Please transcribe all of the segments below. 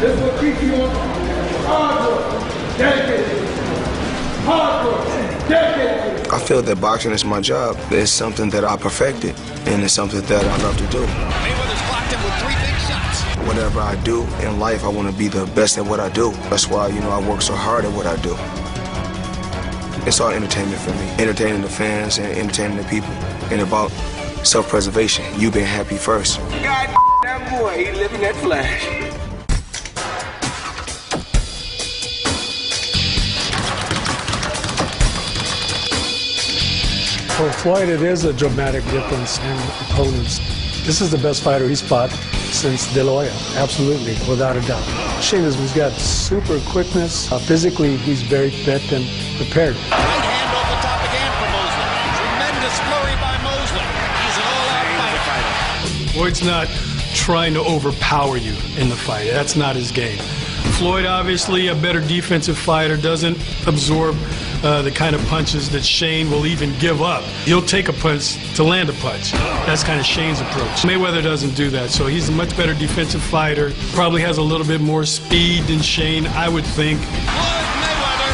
This will keep you on hard work, dedicated. Hard work, dedicated. I feel that boxing is my job. It's something that I perfected, and it's something that I love to do. Mayweather's clocked him with 3 big shots. Whatever I do in life, I want to be the best at what I do. That's why, I work so hard at what I do. It's all entertainment for me. Entertaining the fans and entertaining the people. And about self-preservation. You being happy first. God, that boy, he living that flash. For Floyd, it is a dramatic difference in opponents. This is the best fighter he's fought since De La Hoya, absolutely, without a doubt. Shane has got super quickness. Physically, he's very fit and prepared. Right hand over the top again for Mosley. Tremendous flurry by Mosley. He's an all-out fighter. Floyd's not trying to overpower you in the fight. That's not his game. Floyd, obviously, a better defensive fighter, doesn't absorb the kind of punches that Shane will even give up. He'll take a punch to land a punch. That's kind of Shane's approach. Mayweather doesn't do that, so he's a much better defensive fighter. Probably has a little bit more speed than Shane, I would think. Floyd Mayweather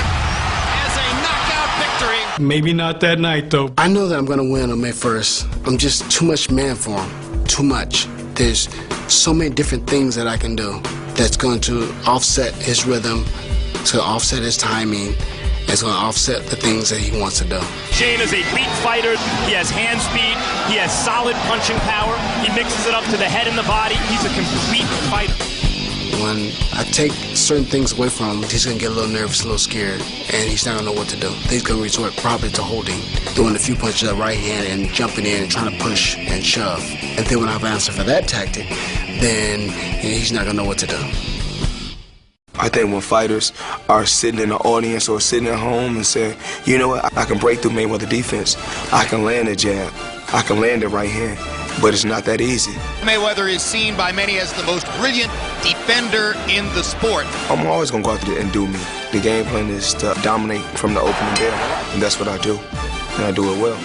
has a knockout victory. Maybe not that night, though. I know that I'm going to win on May 1st. I'm just too much man for him. Too much. There's so many different things that I can do that's going to offset his rhythm, to offset his timing. It's going to offset the things that he wants to do. Shane is a elite fighter. He has hand speed. He has solid punching power. He mixes it up to the head and the body. He's a complete fighter. When I take certain things away from him, he's going to get a little nervous, a little scared, and he's not going to know what to do. He's going to resort probably to holding, doing a few punches at right hand and jumping in and trying to push and shove. And then when I have an answer for that tactic, then he's not going to know what to do. I think when fighters are sitting in the audience or sitting at home and say, you know what, I can break through Mayweather defense. I can land a jab. I can land a right hand. But it's not that easy. Mayweather is seen by many as the most brilliant defender in the sport. I'm always going to go out there and do me. The game plan is to dominate from the opening bell. And that's what I do. And I do it well.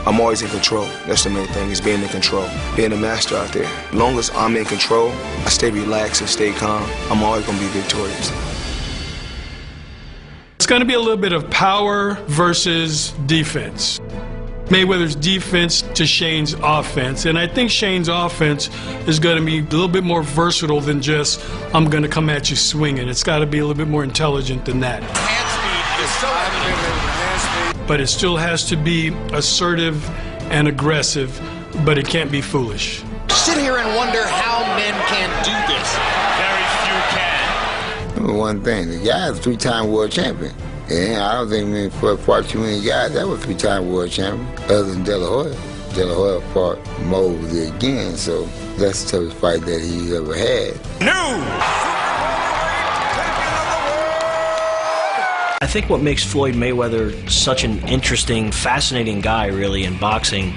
I'm always in control. That's the main thing, is being in control. Being a master out there. As long as I'm in control, I stay relaxed and stay calm, I'm always going to be victorious. It's going to be a little bit of power versus defense. Mayweather's defense to Shane's offense. And I think Shane's offense is going to be a little bit more versatile than just, I'm going to come at you swinging. It's got to be a little bit more intelligent than that. Hand speed is so evident. But it still has to be assertive and aggressive, but it can't be foolish. Sit here and wonder how men can do this. Very few can. One thing, the guy's a 3-time world champion. And I don't think for far too many guys that was 3-time world champion, other than De La Hoya. De La Hoya fought Mosley again, so that's the toughest fight that he's ever had. No! I think what makes Floyd Mayweather such an interesting, fascinating guy, really, in boxing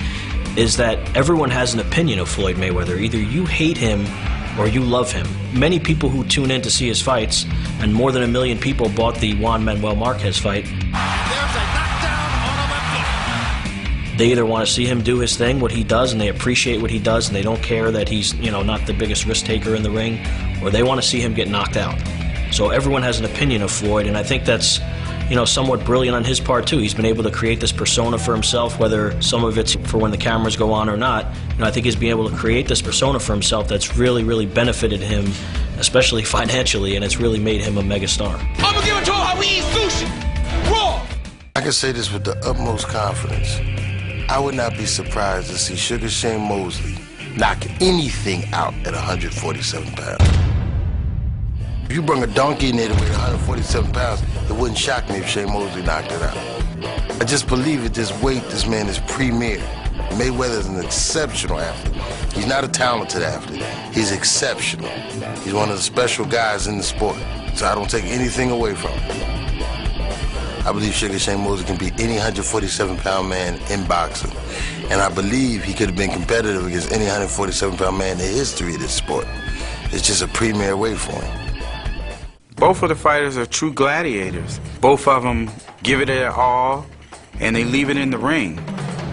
is that everyone has an opinion of Floyd Mayweather. Either you hate him or you love him. Many people who tune in to see his fights, and more than 1 million people bought the Juan Manuel Marquez fight. There's a knockdown on a left hook. They either want to see him do his thing, what he does, and they appreciate what he does, and they don't care that he's, not the biggest risk taker in the ring, or they want to see him get knocked out. So everyone has an opinion of Floyd, and I think that's somewhat brilliant on his part too. He's been able to create this persona for himself, whether some of it's for when the cameras go on or not. I think he's been able to create this persona for himself that's really, really benefited him, especially financially, and it's really made him a megastar. I'm gonna give it to him how we eat sushi. Raw. I can say this with the utmost confidence. I would not be surprised to see Sugar Shane Mosley knock anything out at 147 pounds. If you bring a donkey in there to weigh 147 pounds, it wouldn't shock me if Shane Mosley knocked it out. I just believe at this weight, this man is premier. Mayweather is an exceptional athlete. He's not a talented athlete. He's exceptional. He's one of the special guys in the sport. So I don't take anything away from him. I believe Sugar Shane Mosley can beat any 147-pound man in boxing. And I believe he could have been competitive against any 147-pound man in the history of this sport. It's just a premier weight for him. Both of the fighters are true gladiators. Both of them give it their all, and they leave it in the ring.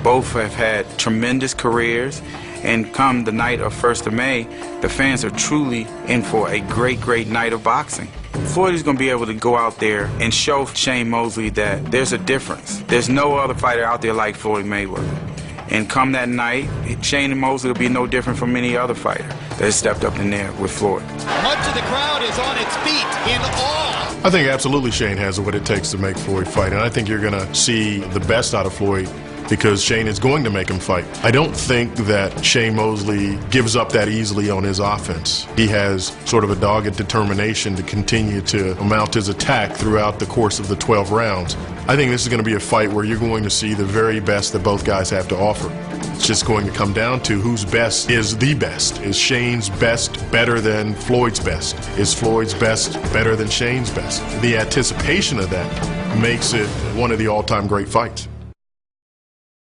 Both have had tremendous careers, And come the night of 1st of May, the fans are truly in for a great, great night of boxing. Floyd is going to be able to go out there and show Shane Mosley that there's a difference. There's no other fighter out there like Floyd Mayweather. And come that night, Shane and Mosley will be no different from any other fighter that has stepped up in there with Floyd. Much of the crowd is on its feet in awe. I think absolutely Shane has what it takes to make Floyd fight, and I think you're going to see the best out of Floyd because Shane is going to make him fight. I don't think that Shane Mosley gives up that easily on his offense. He has sort of a dogged determination to continue to mount his attack throughout the course of the 12 rounds. I think this is going to be a fight where you're going to see the very best that both guys have to offer. It's just going to come down to whose best is the best. Is Shane's best better than Floyd's best? Is Floyd's best better than Shane's best? The anticipation of that makes it one of the all-time great fights.